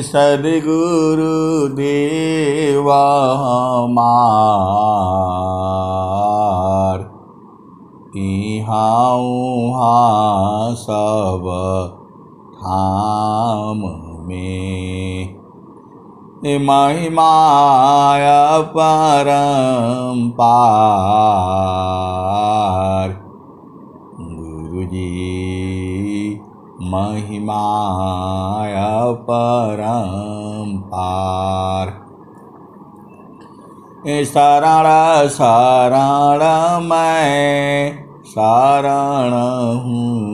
सद्गुरु देव हमार इहाँ उहाँ सब धाम में महिमाय परम्पार गुरुजी महिमाय परम्पार शरण शरण मैं शरण हूँ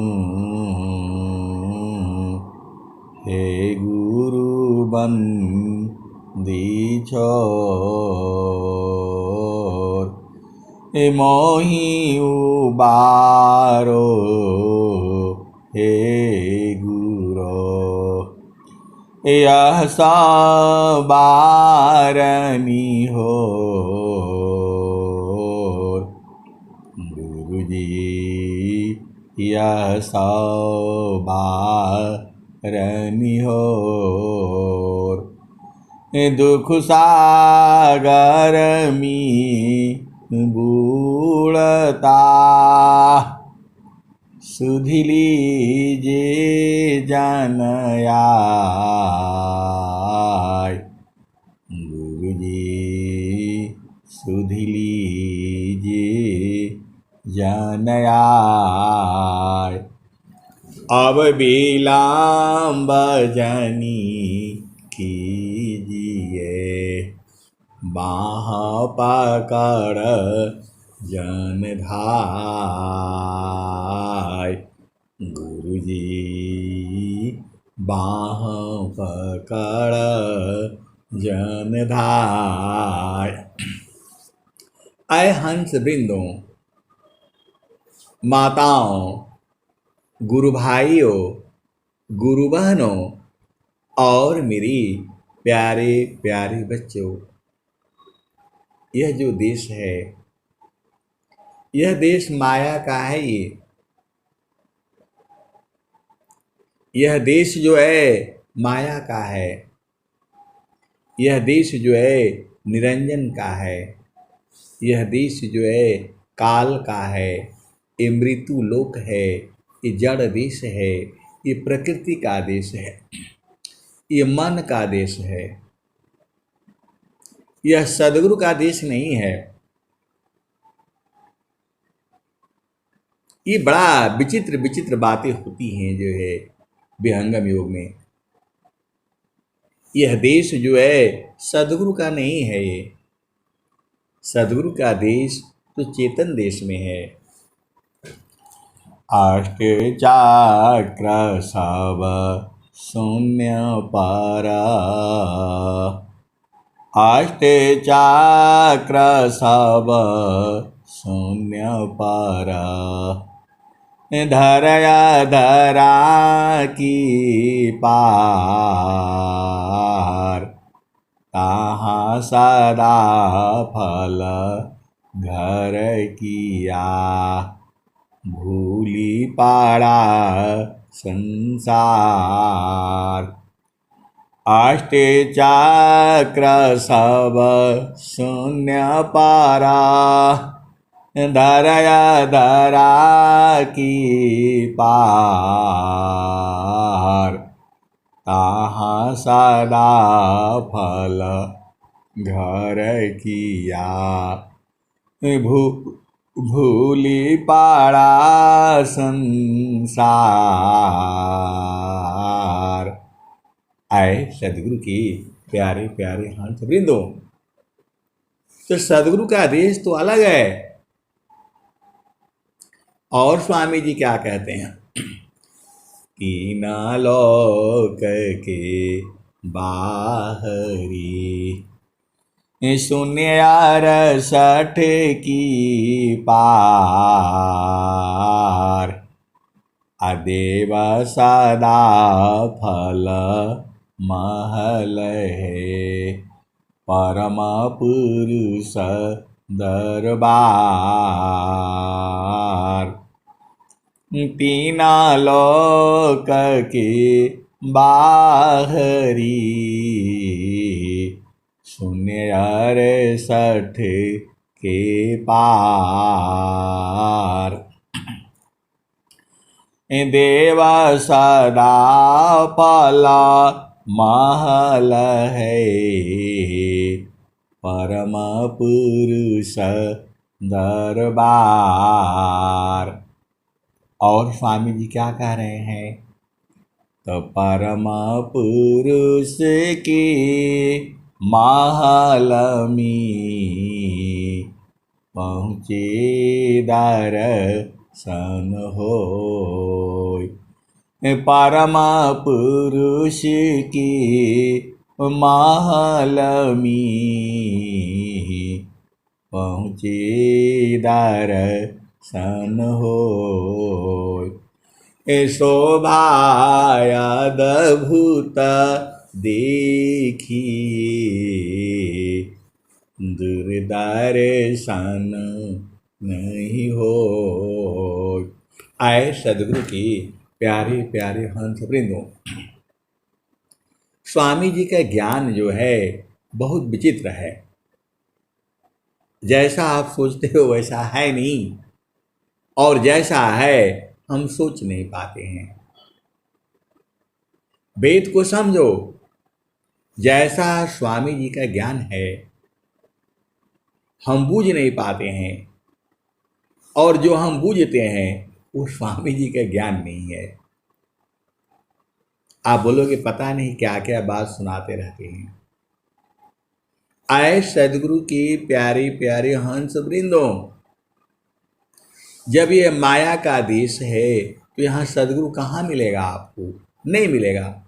हे गुरु बंदी छोर मोहि उबारो हे गुरो यह सबारनी हो गुरुजी यह सबारनी हो दुख सागर में बूढ़ता सुधि लीजे जनयाय गुरुजी सुधि लीजे जनयाय अब विलम्ब जनी कीजिए बाँह पकड़ जन धाय गुरुजी बाँह पकड़ जन धाय। आए हंस वृंदों, माताओं, गुरु भाइयों, गुरु बहनों और मेरी प्यारे प्यारे बच्चों, यह जो देश है यह देश माया का है। यह देश जो है माया का है। यह देश जो है निरंजन का है। यह देश जो है काल का है। ये मृत्यु लोक है। ये जड़ देश है। ये प्रकृति का देश है। ये मन का देश है। यह सद्गुरु का देश नहीं है। ये बड़ा विचित्र विचित्र बातें होती हैं जो है विहंगम योग में। यह देश जो है सद्गुरु का नहीं है। ये सद्गुरु का देश तो चेतन देश में है। अष्ट चक्र सब शून्य पारा, अष्ट चक्र सब शून्य पारा, धरया धरा की पार, ताहाँ सदा फल घर किया, भूली पाड़ा संसार। अष्ट चक्र सब शून्य पारा, धरया धरा की पार, ताहाँ सदा फल घर किया, भूली पाड़ा संसार। आए सदगुरु की प्यारे प्यारे हंस वृंदों, तो सदगुरु का आदेश तो अलग है। और स्वामी जी क्या कहते हैं कि न लोक के बाहरी, शून्य 68 की पार, अदेव सदा फल महल है, परम पुरुष दरबार। तीना लोक के बाहरी, शून्य अड़सठ के पार। देव सदा पला महल है, परम पुरुष दरबार। और स्वामी जी क्या कह रहे हैं? तो परम पुरुष की महल में पहुँचे दर्शन होय। परम पुरुष की महल में पहुँचे दर्शन होय। शोभाय अद्भुत देखिए, दूरदर्शन नहीं हो। आए सदगुरु की प्यारे प्यारे हंस वृंदों, स्वामी जी का ज्ञान जो है बहुत विचित्र है। जैसा आप सोचते हो वैसा है नहीं, और जैसा है हम सोच नहीं पाते हैं। वेद को समझो, जैसा स्वामी जी का ज्ञान है हम बूझ नहीं पाते हैं, और जो हम बूझते हैं वो स्वामी जी का ज्ञान नहीं है। आप बोलोगे पता नहीं क्या क्या बात सुनाते रहते हैं। आए सदगुरु की प्यारी प्यारी हंस वृंदों, जब ये माया का देश है तो यहाँ सदगुरु कहाँ मिलेगा? आपको नहीं मिलेगा।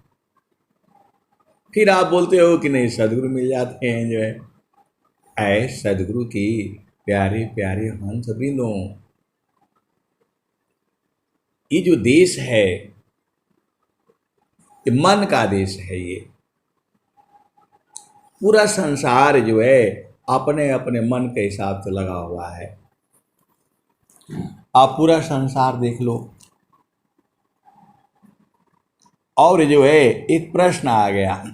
फिर आप बोलते हो कि नहीं सदगुरु मिल जाते हैं जो है। आए सदगुरु की प्यारे प्यारे हंस वृंदों, ये जो देश है ये मन का देश है। ये पूरा संसार जो है अपने अपने मन के हिसाब से लगा हुआ है। आप पूरा संसार देख लो। और जो है एक प्रश्न आ गया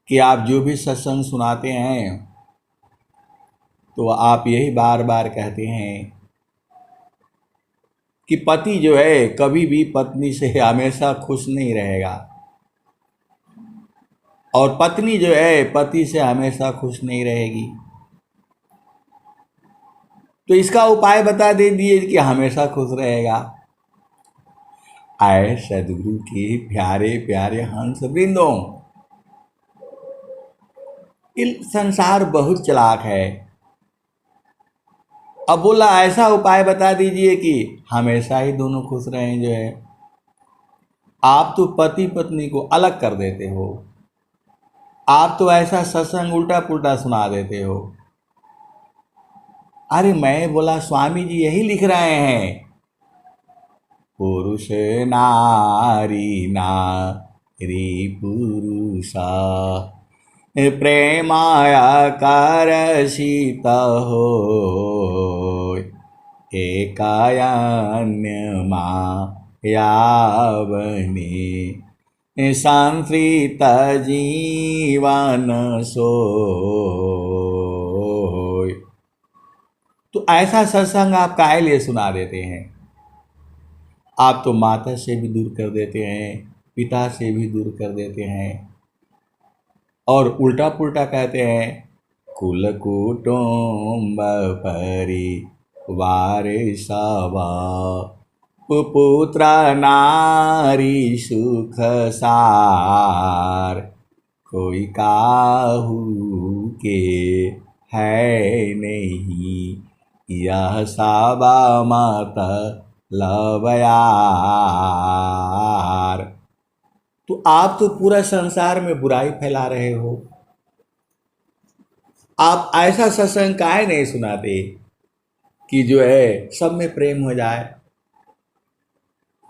कि आप जो भी सत्संग सुनाते हैं तो आप यही बार बार कहते हैं कि पति जो है कभी भी पत्नी से हमेशा खुश नहीं रहेगा, और पत्नी जो है पति से हमेशा खुश नहीं रहेगी। तो इसका उपाय बता दीजिए कि हमेशा खुश रहेगा। आए सदगुरु के प्यारे प्यारे हंस वृंदों, संसार बहुत चालाक है। अब बोला ऐसा उपाय बता दीजिए कि हमेशा ही दोनों खुश रहें जो है। आप तो पति पत्नी को अलग कर देते हो। आप तो ऐसा सत्संग उल्टा पुल्टा सुना देते हो। अरे मैं बोला स्वामी जी यही लिख रहे हैं, पुरुष नारी नारी पुरुषा, प्रेमाया करसित हो, एकायन्य माया बने, संस्कृत जीवन सोय। तो ऐसा सत्संग आप काहे लिए सुना देते हैं? आप तो माता से भी दूर कर देते हैं, पिता से भी दूर कर देते हैं, और उल्टा पुल्टा कहते हैं कुल कुटुंब परिवार सब, पुत्र नारी सुख सार, कोई काहू के है नहीं, यह सब मत लबयार। तो आप तो पूरा संसार में बुराई फैला रहे हो। आप ऐसा सत्संग काहे नहीं सुनाते कि जो है सब में प्रेम हो जाए?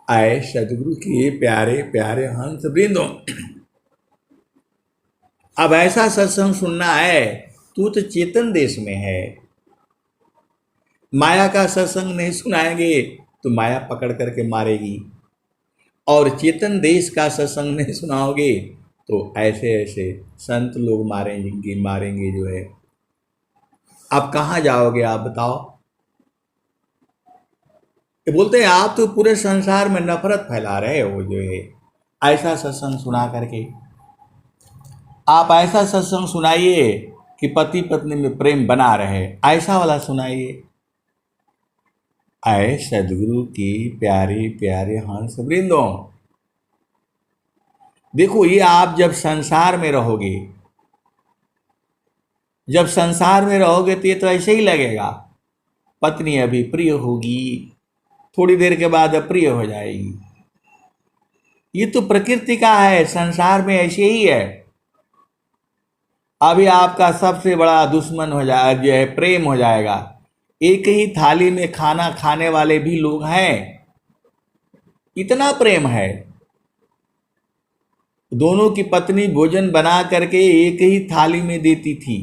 आए सदगुरु के प्यारे प्यारे हंस वृंदों, अब ऐसा सत्संग सुनना है तू तो चेतन देश में है। माया का सत्संग नहीं सुनाएंगे तो माया पकड़ करके मारेगी। और चेतन देश का सत्संग नहीं सुनाओगे तो ऐसे ऐसे संत लोग मारेंगे मारेंगे जो है। आप कहाँ जाओगे आप बताओ। ये बोलते हैं आप तो पूरे संसार में नफरत फैला रहे हो जो है। ऐसा सत्संग सुना करके आप ऐसा सत्संग सुनाइए कि पति पत्नी में प्रेम बना रहे, ऐसा वाला सुनाइए। आए सदगुरु की प्यारे प्यारे हंस वृंदों, देखो ये आप जब संसार में रहोगे, जब संसार में रहोगे तो ये तो ऐसे ही लगेगा। पत्नी अभी प्रिय होगी, थोड़ी देर के बाद अप्रिय हो जाएगी। ये तो प्रकृति का है, संसार में ऐसे ही है। अभी आपका सबसे बड़ा दुश्मन हो जाए जो है प्रेम हो जाएगा। एक ही थाली में खाना खाने वाले भी लोग हैं, इतना प्रेम है। दोनों की पत्नी भोजन बना करके एक ही थाली में देती थी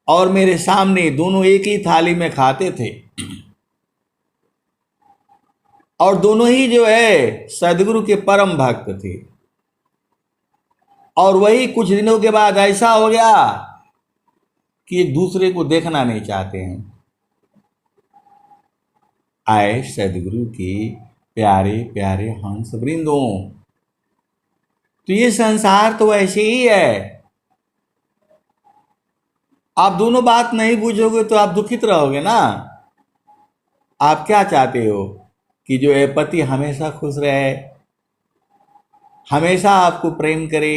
और मेरे सामने दोनों एक ही थाली में खाते थे। और दोनों ही जो है सदगुरु के परम भक्त थे। और वही कुछ दिनों के बाद ऐसा हो गया कि एक दूसरे को देखना नहीं चाहते हैं। आए सदगुरु के प्यारे प्यारे हंस वृंदों, तो ये संसार तो ऐसे ही है। आप दोनों बात नहीं बूझोगे तो आप दुखित रहोगे ना। आप क्या चाहते हो कि जो है पति हमेशा खुश रहे, हमेशा आपको प्रेम करे,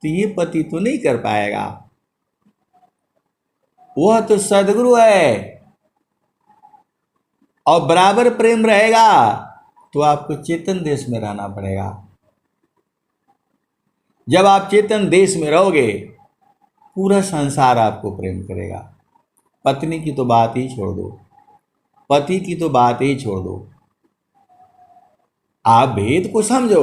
तो ये पति तो नहीं कर पाएगा। वह तो सदगुरु है। और बराबर प्रेम रहेगा तो आपको चेतन देश में रहना पड़ेगा। जब आप चेतन देश में रहोगे पूरा संसार आपको प्रेम करेगा। पत्नी की तो बात ही छोड़ दो, पति की तो बात ही छोड़ दो। आप भेद को समझो।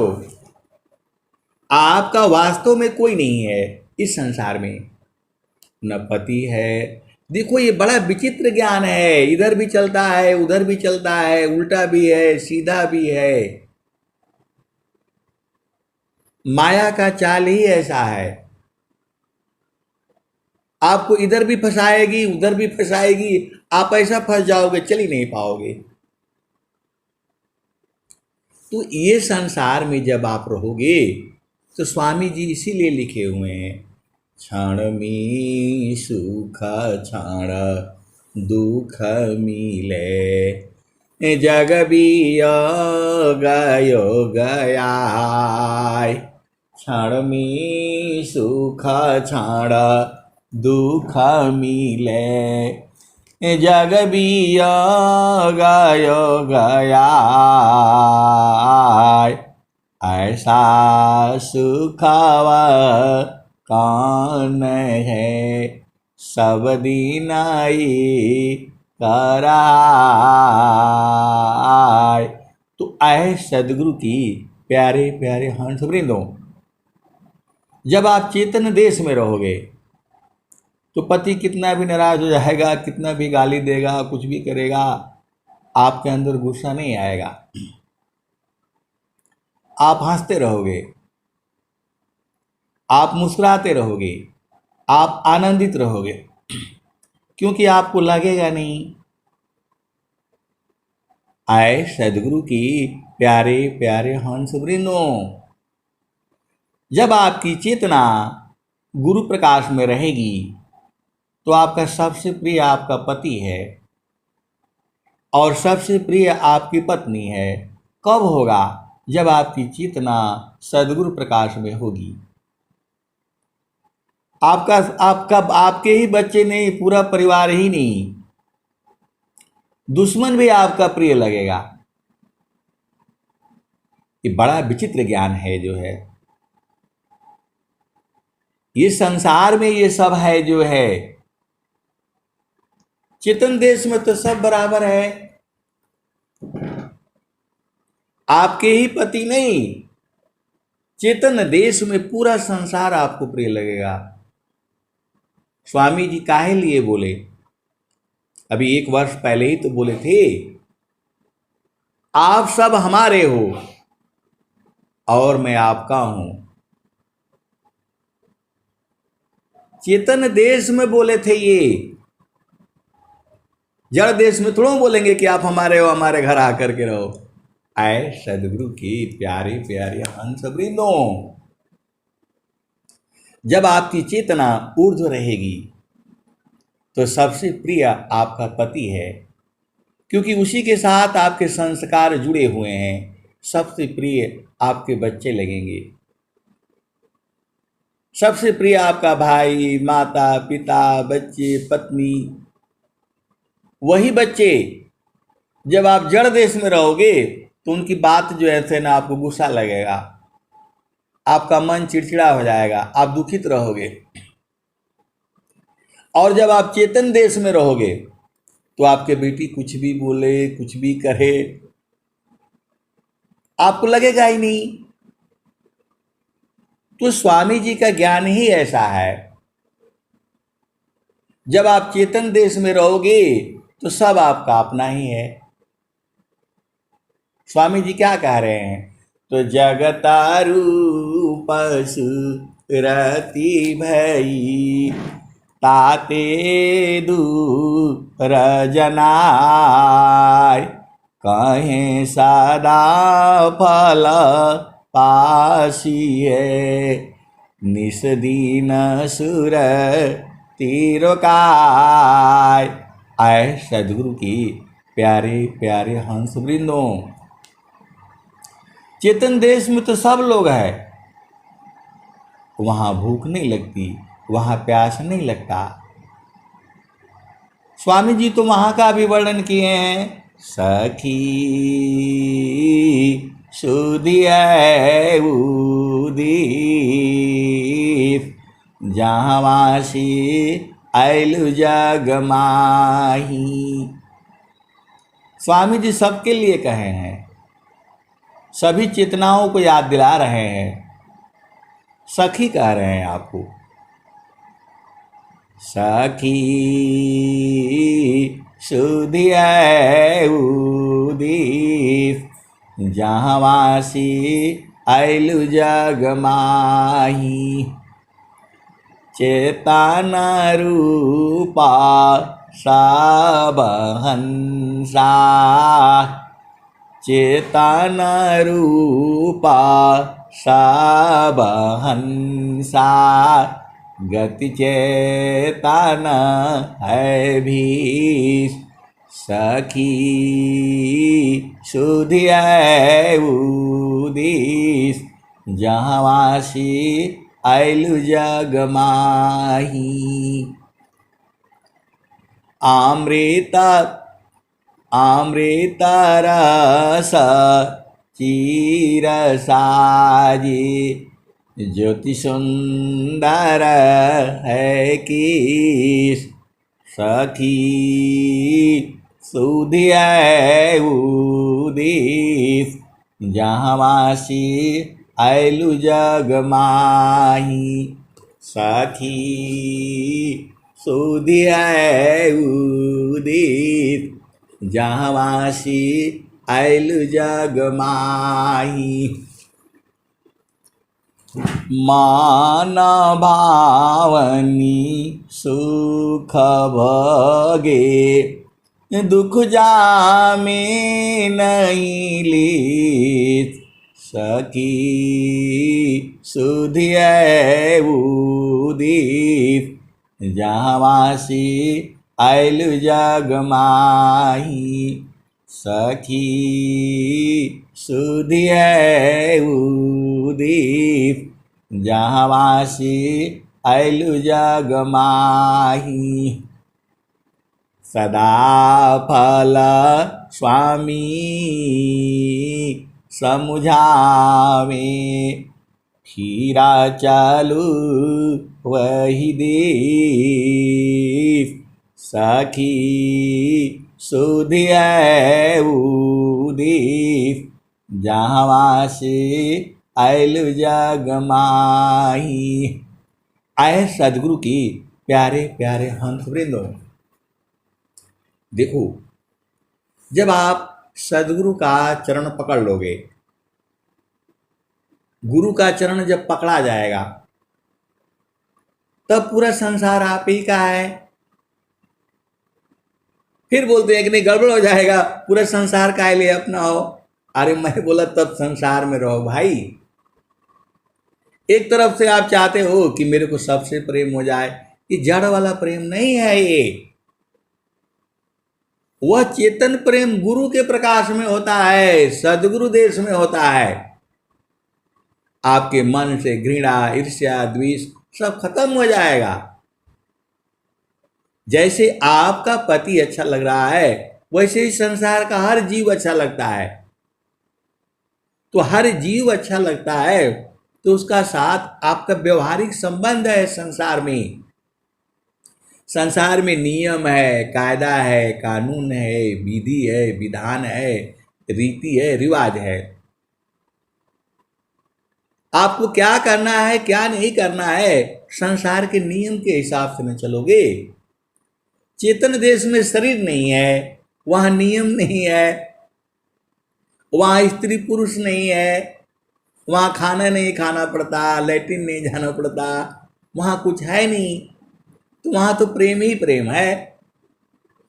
आपका वास्तव में कोई नहीं है इस संसार में, न पति है। देखो ये बड़ा विचित्र ज्ञान है, इधर भी चलता है उधर भी चलता है, उल्टा भी है सीधा भी है। माया का चाल ही ऐसा है, आपको इधर भी फंसाएगी उधर भी फंसाएगी, आप ऐसा फंस जाओगे चल ही नहीं पाओगे। तो ये संसार में जब आप रहोगे तो स्वामी जी इसीलिए लिखे हुए हैं, क्षण में सुख क्षण दुख मिले, जग गयो गया। क्षण में सुख क्षण दुख मिले, जग गयो गया। ऐसा सुखावा कौन है, सब दीनाई कराय। तो आए सदगुरु की प्यारे प्यारे हंस वृंदों, जब आप चेतन देश में रहोगे तो पति कितना भी नाराज हो जाएगा, कितना भी गाली देगा, कुछ भी करेगा, आपके अंदर गुस्सा नहीं आएगा। आप हंसते रहोगे, आप मुस्कुराते रहोगे, आप आनंदित रहोगे, क्योंकि आपको लगेगा नहीं। आए सदगुरु की प्यारे प्यारे हंस वृंदों, जब आपकी चेतना गुरु प्रकाश में रहेगी तो आपका सबसे प्रिय आपका पति है और सबसे प्रिय आपकी पत्नी है। कब होगा? जब आपकी चेतना सदगुरु प्रकाश में होगी। आपका आपका आपके ही बच्चे नहीं, पूरा परिवार ही नहीं, दुश्मन भी आपका प्रिय लगेगा। ये बड़ा विचित्र ज्ञान है जो है। ये संसार में ये सब है जो है। चेतन देश में तो सब बराबर है। आपके ही पति नहीं, चेतन देश में पूरा संसार आपको प्रिय लगेगा। स्वामी जी काहे लिए बोले, अभी 1 वर्ष पहले ही तो बोले थे आप सब हमारे हो और मैं आपका हूं। चेतन देश में बोले थे ये, जड़ देश में थोड़ा बोलेंगे कि आप हमारे हो, हमारे घर आकर के रहो। आए सदगुरु की प्यारे प्यारे हंस वृंदों, जब आपकी चेतना ऊर्ध्व रहेगी तो सबसे प्रिय आपका पति है, क्योंकि उसी के साथ आपके संस्कार जुड़े हुए हैं। सबसे प्रिय आपके बच्चे लगेंगे, सबसे प्रिय आपका भाई, माता पिता, बच्चे, पत्नी। वही बच्चे जब आप जड़ देश में रहोगे तो उनकी बात जो है ना आपको गुस्सा लगेगा, आपका मन चिड़चिड़ा हो जाएगा, आप दुखित रहोगे। और जब आप चेतन देश में रहोगे तो आपके बेटी कुछ भी बोले, कुछ भी करे, आपको लगेगा ही नहीं। तो स्वामी जी का ज्ञान ही ऐसा है, जब आप चेतन देश में रहोगे तो सब आपका अपना ही है। स्वामी जी क्या कह रहे हैं? तो जगतारू पशु रति भई ताते दूर जनाय, कहें सदा फल पासिए निस दीन सुर तिरकाय। आए सदगुरु की प्यारे प्यारे हंस वृंदों, चेतन देश में तो सब लोग हैं, वहां भूख नहीं लगती, वहां प्यास नहीं लगता। स्वामी जी तो वहां का भी वर्णन किए हैं। सखी सुधिया उदीप जहावासी ऐलु जग माही। स्वामी जी सबके लिए कहे हैं, सभी चेतनाओं को याद दिला रहे हैं। सखी कह रहे हैं आपको, सखी सुधिया उदीप जहावासी ऐलु जग माही। चेतन रूपा सब हंसा, चेतन रूपा सब हंसा, गति चेतन है भी सखी सुधिया उदीस जहावासी ऐलु जग माही। अमृत रस चीर साजी ज्योति सुंदर है किस, सखी सुधिया उदीस जहावासी ऐलु जग माही। सखी सुधिया उदीस जहावासी ऐलु जग माही। मान भावनी सुख भगे दुख जामे नहीं लीत, सखी सुधिया उदीप जहावासी ऐलु जग माही। सखी सुधिया उदीप जहावासी ऐलु जग माही। सदा फल स्वामी समुझावे, खीरा चालू वही दीप, सखी सुधिया उदीप जहावासी ऐलु जग माही। आए सदगुरु की प्यारे प्यारे हंस वृंदों, देखो, जब आप सदगुरु का चरण पकड़ लोगे, गुरु का चरण जब पकड़ा जाएगा, तब पूरा संसार आप ही का है। फिर बोलते हैं कि नहीं, गड़बड़ हो जाएगा, पूरा संसार का लिए अपना हो। अरे मैं बोला तब संसार में रहो भाई। एक तरफ से आप चाहते हो कि मेरे को सबसे प्रेम हो जाए, ये जड़ वाला प्रेम नहीं है, ये वह चेतन प्रेम गुरु के प्रकाश में होता है, सदगुरु देश में होता है। आपके मन से घृणा, ईर्ष्या, द्वेष सब खत्म हो जाएगा। जैसे आपका पति अच्छा लग रहा है, वैसे ही संसार का हर जीव अच्छा लगता है। तो हर जीव अच्छा लगता है तो उसका साथ आपका व्यवहारिक संबंध है। संसार में नियम है, कायदा है, कानून है, विधि है, विधान है, रीति है, रिवाज है। आपको क्या करना है, क्या नहीं करना है, संसार के नियम के हिसाब से न चलोगे। चेतन देश में शरीर नहीं है, वहां नियम नहीं है, वहां स्त्री पुरुष नहीं है, वहां खाना नहीं खाना पड़ता, लैट्रिन नहीं जाना पड़ता, वहां कुछ है नहीं। तो वहां तो प्रेम ही प्रेम है,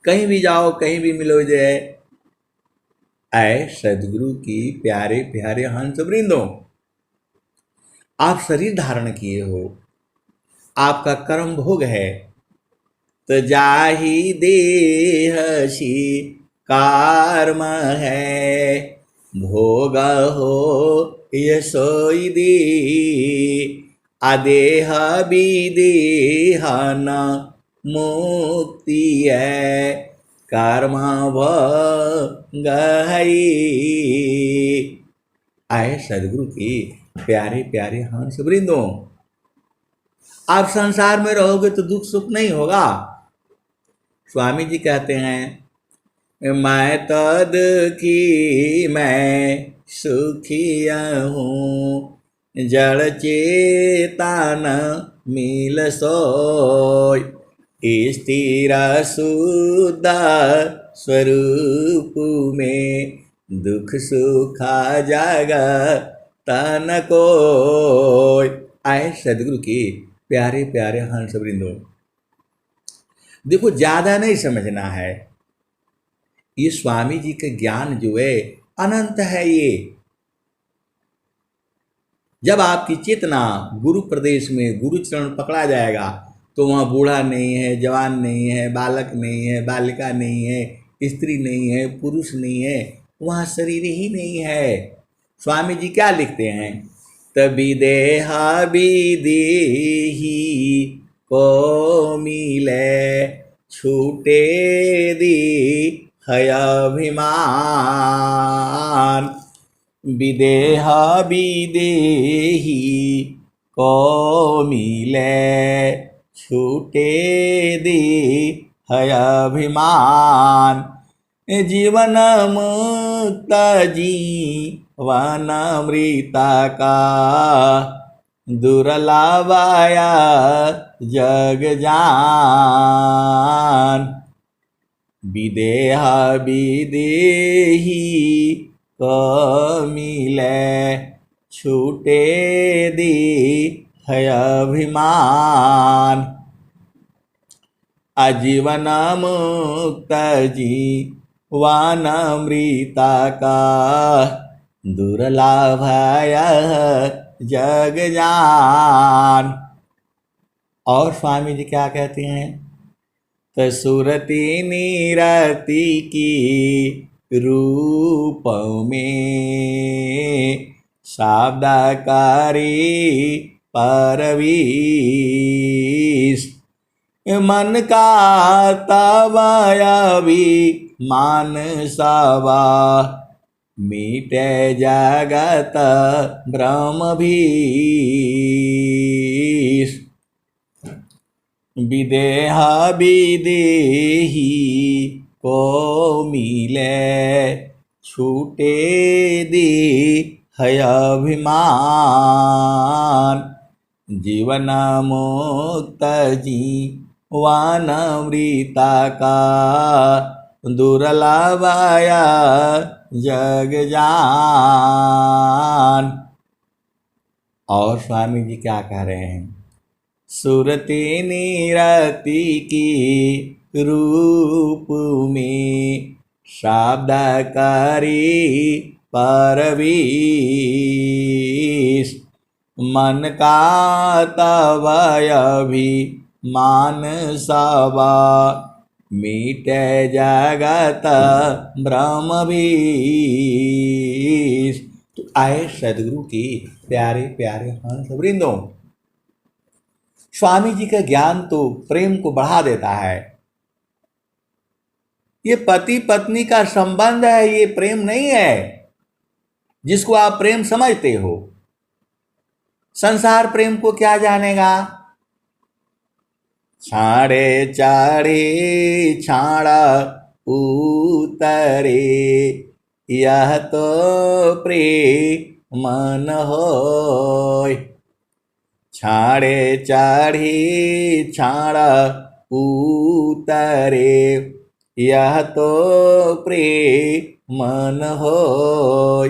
कहीं भी जाओ कहीं भी मिलो। जय आए सदगुरु की प्यारे प्यारे हंस वृंदों, आप शरीर धारण किए हो, आपका कर्म भोग है, तो जाहि देह सी कर्म है, भोग हो यशोई दे, अदेह विदेह न मुक्ति है, कर्म भोग है। आए सदगुरु की प्यारे प्यारे हंस वृंदों, आप संसार में रहोगे तो दुख सुख नहीं होगा। स्वामी जी कहते हैं, मैं तद की मैं सुखिया हूँ, जड़ चेतन मिल सोय, स्थिर शुद्ध स्वरूप में, दुख सुख जग तन को। आए सदगुरु की प्यारे प्यारे हंस वृंदों, देखो ज्यादा नहीं समझना है। ये स्वामी जी के ज्ञान जो है अनंत है। ये जब आपकी चेतना गुरु प्रदेश में गुरु चरण पकड़ा जाएगा, तो वहाँ बूढ़ा नहीं है, जवान नहीं है, बालक नहीं है, बालिका नहीं है, स्त्री नहीं है, पुरुष नहीं है, वहाँ शरीर ही नहीं है। स्वामी जी क्या लिखते हैं, तभी देहा विदेही को मिले, छूटे दी है अभिमान, विदेह विदेही को मिले, छूटे दी है अभिमान, जीवन मुक्त जीवन मृता का, दुर्लभाया जग जान, विदेह विदेही को मिले, छूटे दी है अभिमान, आजीवन मुक्त जीवन मृता का, दुर्लभाय जग जान। और स्वामी जी क्या कहते हैं, तो सुरति निरति की रूप में, शाब्दकारी परवीश, मन का तवाया भी मान सवा, मीटे जगत ब्रह्म भीष, विदेह विदेही को मिले, छूटे दी है अभिमान, जीवन मुक्त जीवन मृता का, दुर्लभया जग जान। और स्वामी जी क्या कह रहे हैं? सुरति निरति की रूप में शब्द करी परवीश, मन का तवय भी मान सबा, मीटे जगत ब्रह्म भीष। तो आए सदगुरु की प्यारे प्यारे हंस वृंदों, स्वामी जी का ज्ञान तो प्रेम को बढ़ा देता है। ये पति पत्नी का संबंध है, ये प्रेम नहीं है जिसको आप प्रेम समझते हो। संसार प्रेम को क्या जानेगा? छाड़े चाड़े छाड़ा उतरे, यह तो प्रेम मन होय। छाड़े चाड़े छाड़ा उतरे, यह तो प्रेम मन होय।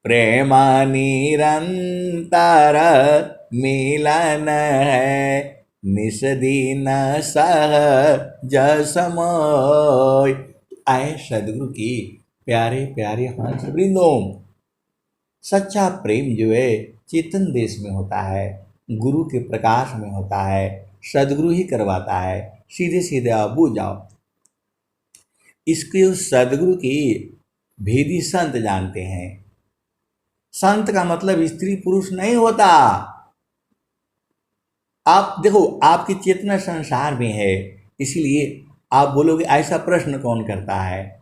प्रेम निरंतर मिलन है, निस दिन सहज समय। आए सदगुरु की प्यारे प्यारे हंस वृंदों, सच्चा प्रेम जो है चेतन देश में होता है, गुरु के प्रकाश में होता है, सदगुरु ही करवाता है। सीधे सीधे आप बूझ जाओ। इसके उस सदगुरु की भेदी संत जानते हैं। संत का मतलब स्त्री पुरुष नहीं होता। आप देखो, आपकी चेतना संसार में है, इसीलिए आप बोलोगे ऐसा प्रश्न कौन करता है।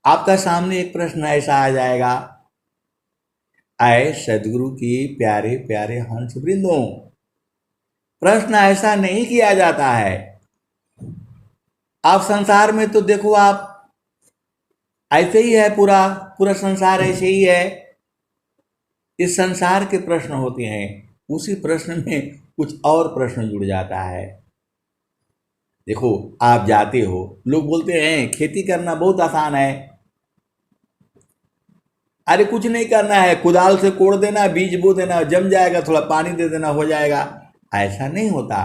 आपका सामने एक प्रश्न ऐसा आ जाएगा, आए सदगुरु की प्यारे प्यारे हंस वृंदों, प्रश्न ऐसा नहीं किया जाता है। आप संसार में तो देखो, आप ऐसे ही है, पूरा पूरा संसार ऐसे ही है। इस संसार के प्रश्न होते हैं, उसी प्रश्न में कुछ और प्रश्न जुड़ जाता है। देखो, आप जाते हो, लोग बोलते हैं खेती करना बहुत आसान है। अरे कुछ नहीं करना है, कुदाल से कोड़ देना, बीज बो देना, जम जाएगा, थोड़ा पानी दे देना, हो जाएगा। ऐसा नहीं होता।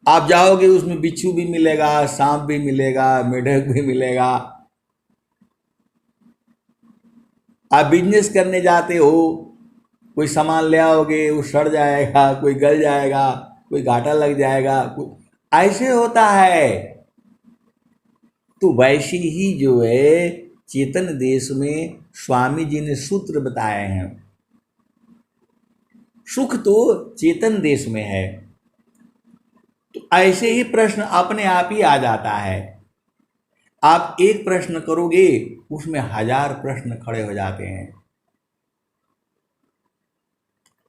आप जाओगे, उसमें बिच्छू भी मिलेगा, सांप भी मिलेगा, मेढक भी मिलेगा। आप बिजनेस करने जाते हो, कोई सामान ले आओगे, वो सड़ जाएगा, कोई गल जाएगा, कोई घाटा लग जाएगा, ऐसे होता है। तो वैसे ही जो है चेतन देश में स्वामी जी ने सूत्र बताए हैं। सुख तो चेतन देश में है, तो ऐसे ही प्रश्न अपने आप ही आ जाता है। आप एक प्रश्न करोगे, उसमें 1000 प्रश्न खड़े हो जाते हैं।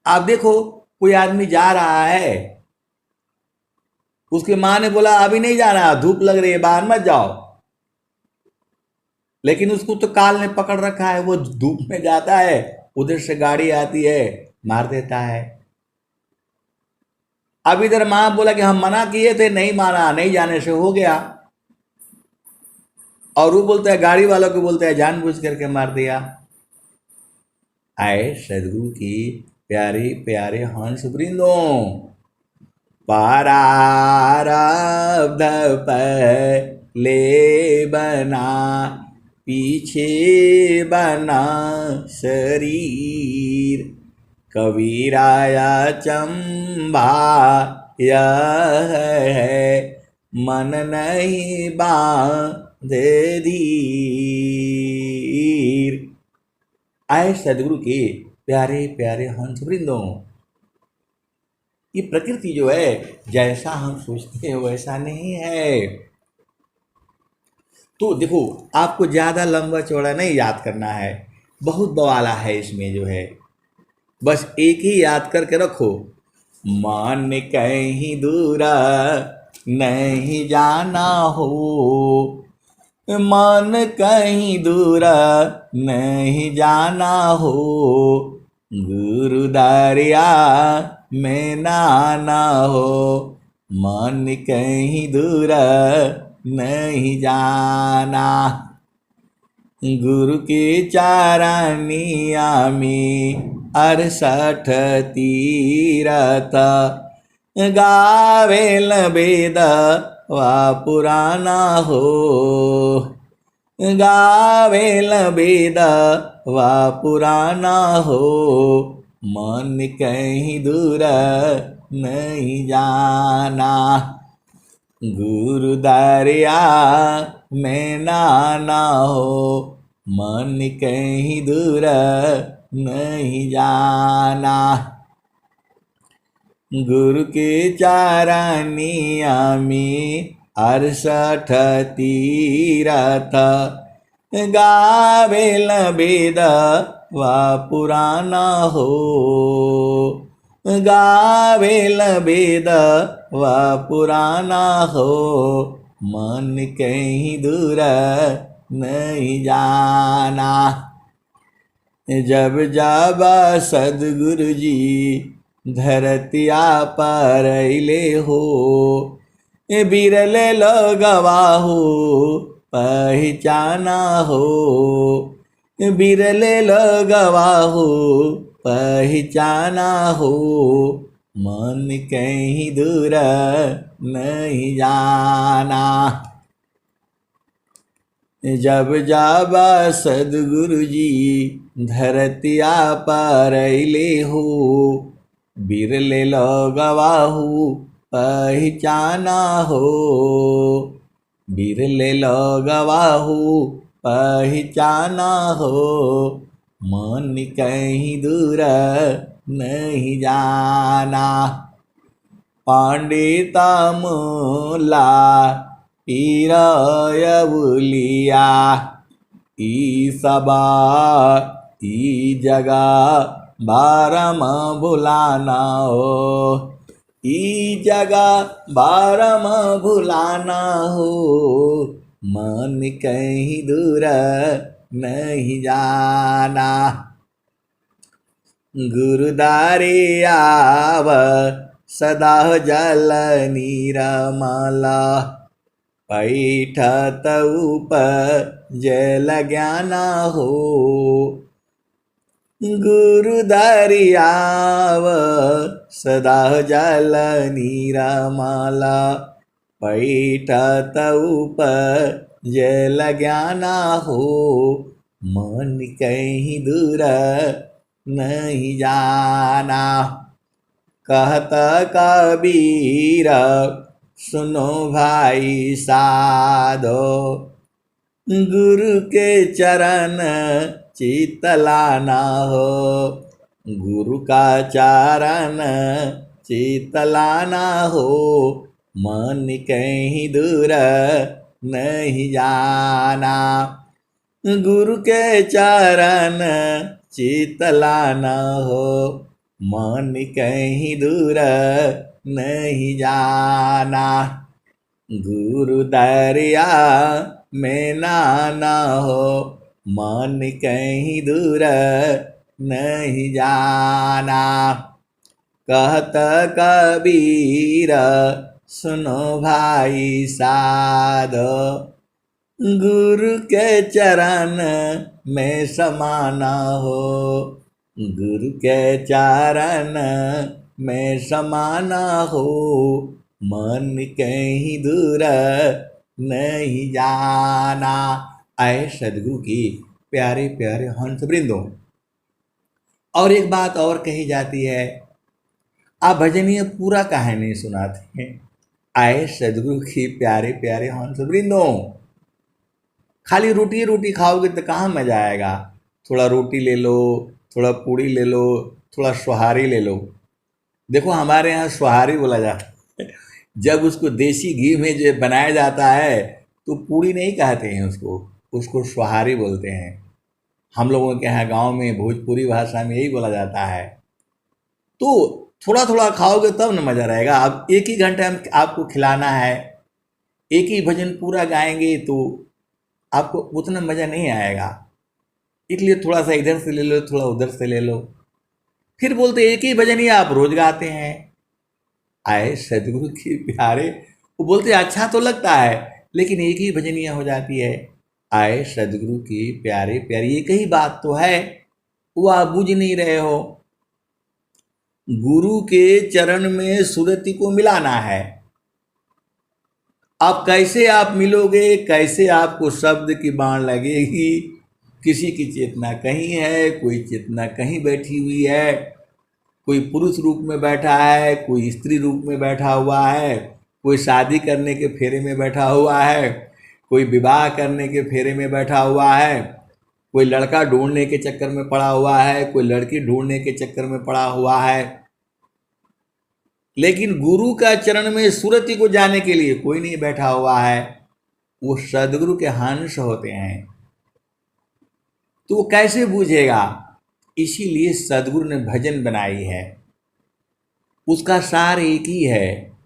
आप देखो, कोई आदमी जा रहा है, उसके माँ ने बोला अभी नहीं जाना, धूप लग रही है, बाहर मत जाओ। लेकिन उसको तो काल ने पकड़ रखा है, वो धूप में जाता है, उधर से गाड़ी आती है, मार देता है। अब इधर माँ बोला कि हम मना किए थे, नहीं माना, नहीं जाने से हो गया। और वो बोलता है, गाड़ी वालों को बोलता है जानबूझ करके मार दिया। आए सदगुरु की प्यारे प्यारे हंस वृंदों, प्रारब्ध पहले बना, पीछे बना शरीर। कबीराया चंबा यह है, मन नहीं बांधे धीर। आए सदगुरु के प्यारे प्यारे हंस वृंदों, ये प्रकृति जो है जैसा हम सोचते हैं वैसा नहीं है। तो देखो, आपको ज़्यादा लंबा चौड़ा नहीं याद करना है, बहुत बवाला है इसमें जो है। बस एक ही याद करके रखो, मन कहीं दूरा नहीं जाना हो, मन कहीं दूरा नहीं जाना हो, गुरु दरिया में नाना हो। मन कहीं दूरा नहीं जाना। गुरु के चारनिया में 68 तीरथ, गावेल वेद वा पुराना हो। गावेल वेद वा पुराना हो, मन कहीं दूर नहीं जाना। गुरु दरिया में नाना हो, मन कहीं दूर नहीं जाना। गुरु के चारनिया में 68 तीरथ, गावेल वेद वा पुराना हो। गावेल वेद वा पुराना हो, मन कहीं दूर नहीं जाना। जब जब सद्गुरु जी धरतिया पर अइले हो, बिरले लगवाहू पहचाना हो। बिरले लगवाहू पहचाना हो, मन कहीं दूर नहीं जाना। जब जब सद्गुरु जी धरतिया पर अइले हो, बिरले लगवाहू पहचाना हो। बिरले लगवाहू पहचाना हो, मन कहीं दूर नहीं जाना। पंडिता मूला पीरय बुलिया, ई सबा ई जगह बारम भुलाना हो। ई जगह बारम भुलाना हो, मन कहीं दूर नहीं जाना। गुरुदारे आव सदा जल निरमला, पैठत उपजल ज्ञाना हो। गुरुदारे आव सदा जल निरमला, पैठत उपजल ज्ञाना हो, मन कहीं दूर नहीं जाना। कहत कबीर सुनो भाई साधो, गुरु के चरण चितलाना हो। गुरु का चरण चितलाना हो, मन कहीं दूर नहीं जाना। गुरु के चरण चितलाना हो, मन कहीं दूर नहीं जाना। गुरु दरिया में नाना हो, मन कहीं दूर नहीं जाना। कहत कबीर सुनो भाई साधो, गुरु के चरण में समाना हो। गुरु के चरण में समाना हो, मन कहीं दूर नहीं जाना। आए सदगुरु की प्यारे प्यारे हंस वृंदों। और एक बात और कही जाती है, आप भजनीय पूरा काहे नहीं सुनाते हैं। आए सदगुरु की प्यारे प्यारे हंस वृंदों। खाली रोटी रोटी खाओगे तो कहाँ मजा आएगा। थोड़ा रोटी ले लो, थोड़ा पूड़ी ले लो, थोड़ा सोहारी ले लो। देखो हमारे यहाँ सोहारी बोला जाता है। जब उसको देसी घी में जो बनाया जाता है तो पूड़ी नहीं कहते हैं उसको सोहारी बोलते हैं। हम लोगों के यहाँ गांव में भोजपुरी भाषा में यही बोला जाता है। तो थोड़ा थोड़ा खाओगे तब न मज़ा रहेगा। अब एक ही घंटे हम आपको खिलाना है, एक ही भजन पूरा गाएंगे तो आपको उतना मज़ा नहीं आएगा। इसलिए थोड़ा सा इधर से ले लो, थोड़ा उधर से ले लो। फिर बोलते एक ही भजन ही आप रोज गाते हैं। आए सदगुरु के प्यारे, वो बोलते अच्छा तो लगता है लेकिन एक ही भजनिया हो जाती है। आए सदगुरु की प्यारे प्यारे, एक ही बात तो है, वो आप बुझ नहीं रहे हो। गुरु के चरण में सुरति को मिलाना है। अब कैसे आप मिलोगे, कैसे आपको शब्द की बाण लगेगी। किसी की चेतना कहीं है, कोई चेतना कहीं बैठी हुई है, कोई पुरुष रूप में बैठा है, कोई स्त्री रूप में बैठा हुआ है, कोई शादी करने के फेरे में बैठा हुआ है, कोई विवाह करने के फेरे में बैठा हुआ है, कोई लड़का ढूंढने के चक्कर में पड़ा हुआ है, कोई लड़की ढूंढने के चक्कर में पड़ा हुआ है। लेकिन गुरु का चरण में सुरति को जाने के लिए कोई नहीं बैठा हुआ है, वो सदगुरु के हंस होते हैं। तो वो कैसे बूझेगा? इसीलिए सदगुरु ने भजन बनाई है, उसका सार एक ही है।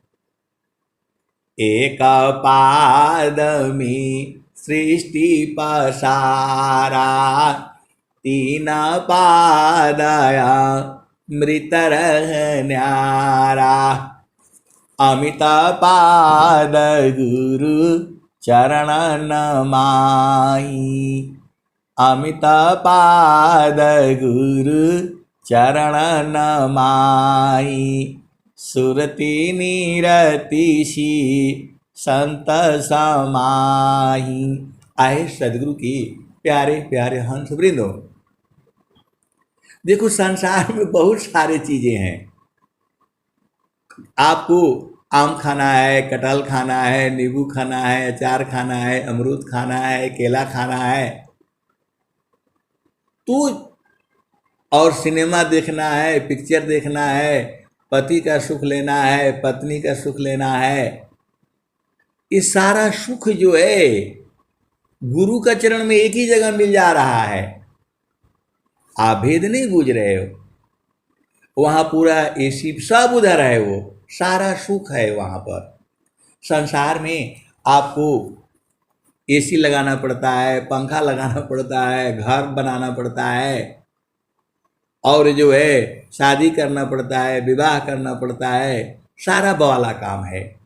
एक पाद में सृष्टि पसारा, तीन पादया मृत न्यारा। अमित पाद गुरु चरण नमाहि, अमित पाद गुरु चरण नमाहि। सुरति निरतिशी संत समाही। आए सदगुरु की प्यारे प्यारे हंस वृंदो। देखो संसार में बहुत सारे चीजें हैं। आपको आम खाना है, कटहल खाना है, नींबू खाना है, अचार खाना है, अमरूद खाना है, केला खाना है, तो और सिनेमा देखना है, पिक्चर देखना है, पति का सुख लेना है, पत्नी का सुख लेना है। ये सारा सुख जो है गुरु का चरण में एक ही जगह मिल जा रहा है। आप भेद नहीं बूझ रहे हो। वहाँ पूरा एसी सब उधर है, वो सारा सुख है वहाँ पर। संसार में आपको एसी लगाना पड़ता है, पंखा लगाना पड़ता है, घर बनाना पड़ता है, और जो है शादी करना पड़ता है, विवाह करना पड़ता है, सारा बवाला काम है।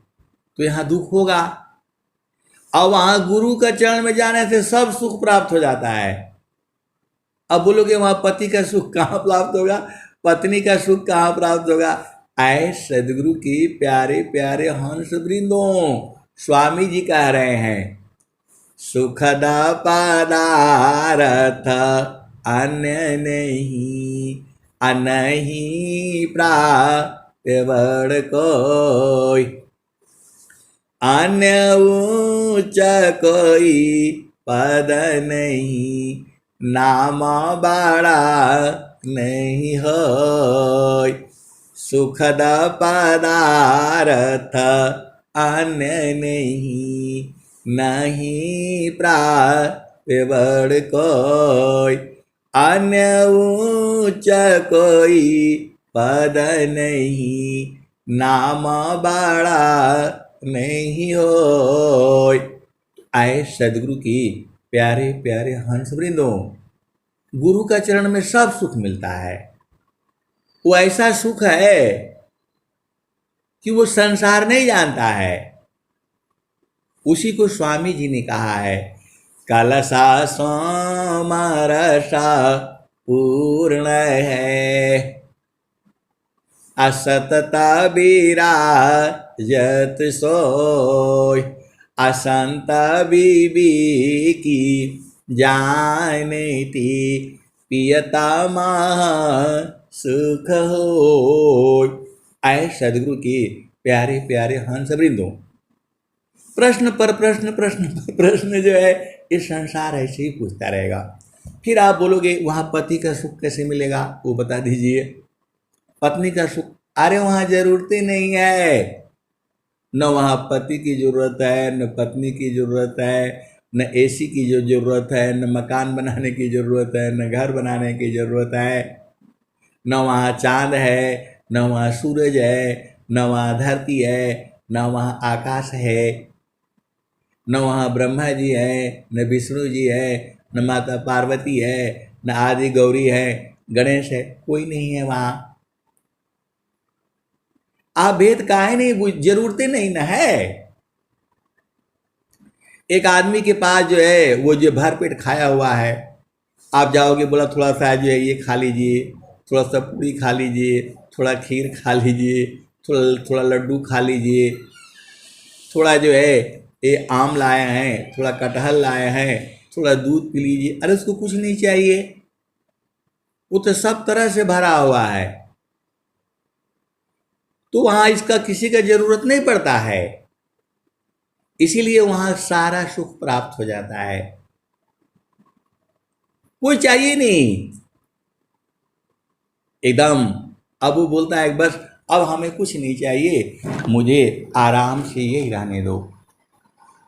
तो यहाँ दुख होगा। और वहाँ गुरु का चरण में जाने से सब सुख प्राप्त हो जाता है। अब बोलोगे वहाँ पति का सुख कहाँ प्राप्त होगा, पत्नी का सुख कहाँ प्राप्त होगा? आए सदगुरु की प्यारे प्यारे हंस वृंदों, स्वामी जी कह रहे हैं, सुखद पदार्थ अन्य नहीं, अनहीं प्राप्त कोई। अन्य ऊंच कोई पद नहीं, नाम बड़ा नहीं होय। सुखद पदार्थ अन्य नहीं, नहीं प्राप्त कोई। अन्य ऊंच कोई पद नहीं, नाम बड़ा नहीं होय। आए सदगुरु की प्यारे प्यारे हंस वृंदों, गुरु का चरण में सब सुख मिलता है। वो ऐसा सुख है कि वो संसार नहीं जानता है। उसी को स्वामी जी ने कहा है, कलसा सोमरसा पूर्ण है, असतता विराजत सोय। असंत बीबी की जानती, पियता महा सुख होय। आए सदगुरु की प्यारे प्यारे हंस वृंदों, प्रश्न पर प्रश्न, प्रश्न पर प्रश्न जो है इस संसार ऐसे ही पूछता रहेगा। फिर आप बोलोगे वहाँ पति का सुख कैसे मिलेगा, वो बता दीजिए। पत्नी का सुख, अरे वहाँ जरूरतें नहीं है। न वहाँ पति की जरूरत है, न पत्नी की जरूरत है, न एसी की जो जरूरत है, न मकान बनाने की जरूरत है, न घर बनाने की जरूरत है। न वहाँ चांद है, न वहाँ सूरज है, न वहाँ धरती है, न वहाँ आकाश है, न वहाँ ब्रह्मा जी है, न विष्णु जी है, न माता पार्वती है, न आदि गौरी है, गणेश है, कोई नहीं है वहाँ। आप भेद काहे नहीं, जरूरतें नहीं न है। एक आदमी के पास जो है वो जो भरपेट खाया हुआ है, आप जाओगे बोला थोड़ा सा जो है ये खा लीजिए, थोड़ा सा पूरी खा लीजिए, थोड़ा खीर खा लीजिए, थोड़ा थोड़ा लड्डू खा लीजिए, थोड़ा जो है ये आम लाए हैं, थोड़ा कटहल लाए हैं, थोड़ा दूध पी लीजिए। अरे उसको कुछ नहीं चाहिए, वो तो सब तरह से भरा हुआ है, तो वहां इसका किसी का जरूरत नहीं पड़ता है, इसीलिए वहां सारा सुख प्राप्त हो जाता है, कोई चाहिए नहीं एकदम। अब वो बोलता है बस अब हमें कुछ नहीं चाहिए, मुझे आराम से यही रहने दो।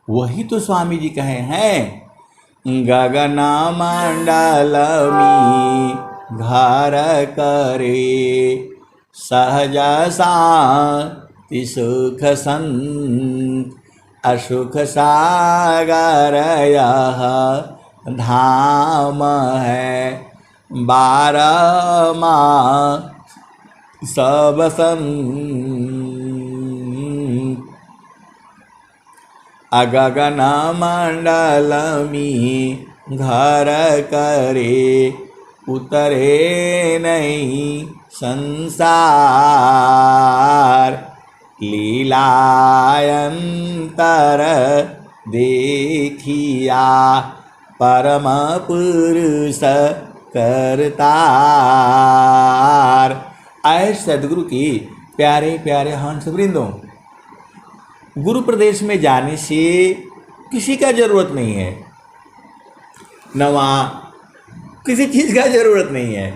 वही तो स्वामी जी कहे हैं, गगना मंडलमी घर करे, सहज शांति सुख संत, असुख सागर यह धाम है, बारह माह सब संत। अगगन मंडलमी घर करे, उतरे नहीं संसार, लीलायंतर देखिया परम पुरुष करतार। आए सदगुरु की प्यारे प्यारे हंस वृंदों, गुरु प्रदेश में जाने से किसी का जरूरत नहीं है, न वहाँ किसी चीज़ का जरूरत नहीं है।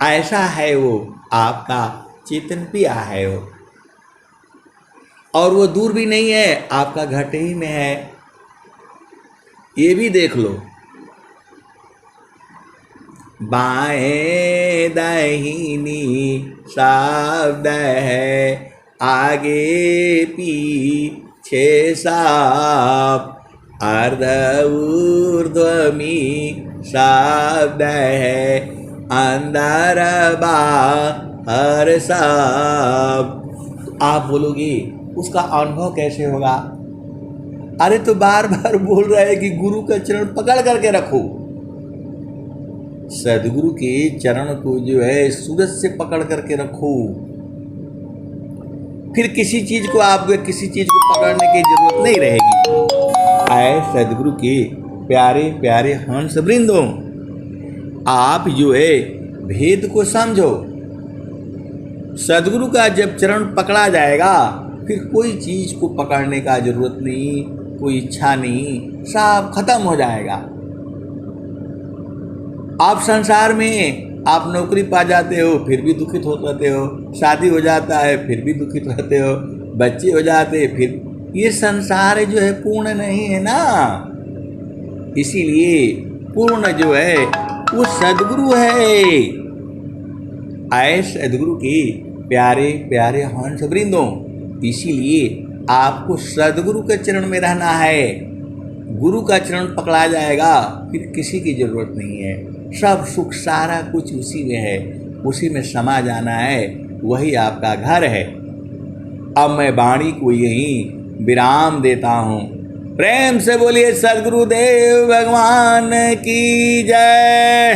ऐसा है वो आपका चेतन पिया है वो, और वो दूर भी नहीं है, आपका घटे ही में है, ये भी देख लो। बाएं दाहिनी शब्द है, आगे पीछे सब, अर्ध ऊर्ध्वमी शब्द है, अंदर बाहर सब। आप बोलोगे उसका अनुभव कैसे होगा? अरे तो बार बार बोल रहा है कि गुरु का चरण पकड़ करके रखो। सदगुरु के चरण को जो है सूरज से पकड़ करके रखो, फिर किसी चीज को आपको किसी चीज को पकड़ने की जरूरत नहीं रहेगी। आए सदगुरु के प्यारे प्यारे हंस वृंदों, आप जो है भेद को समझो। सदगुरु का जब चरण पकड़ा जाएगा फिर कोई चीज को पकड़ने का जरूरत नहीं, कोई इच्छा नहीं, सब खत्म हो जाएगा। आप संसार में आप नौकरी पा जाते हो फिर भी दुखित होते रहते हो, शादी हो जाता है फिर भी दुखित रहते हो, बच्चे हो जाते हैं फिर, ये संसार जो है पूर्ण नहीं है ना। इसीलिए पूर्ण जो है वो सदगुरु है। आए सदगुरु के प्यारे प्यारे हंस वृंदों, इसीलिए आपको सदगुरु के चरण में रहना है। गुरु का चरण पकड़ा जाएगा फिर किसी की जरूरत नहीं है, सब सुख सारा कुछ उसी में है, उसी में समा जाना है, वही आपका घर है। अब मैं वाणी को यहीं विराम देता हूँ। प्रेम से बोलिए सद्गुरुदेव भगवान की जय।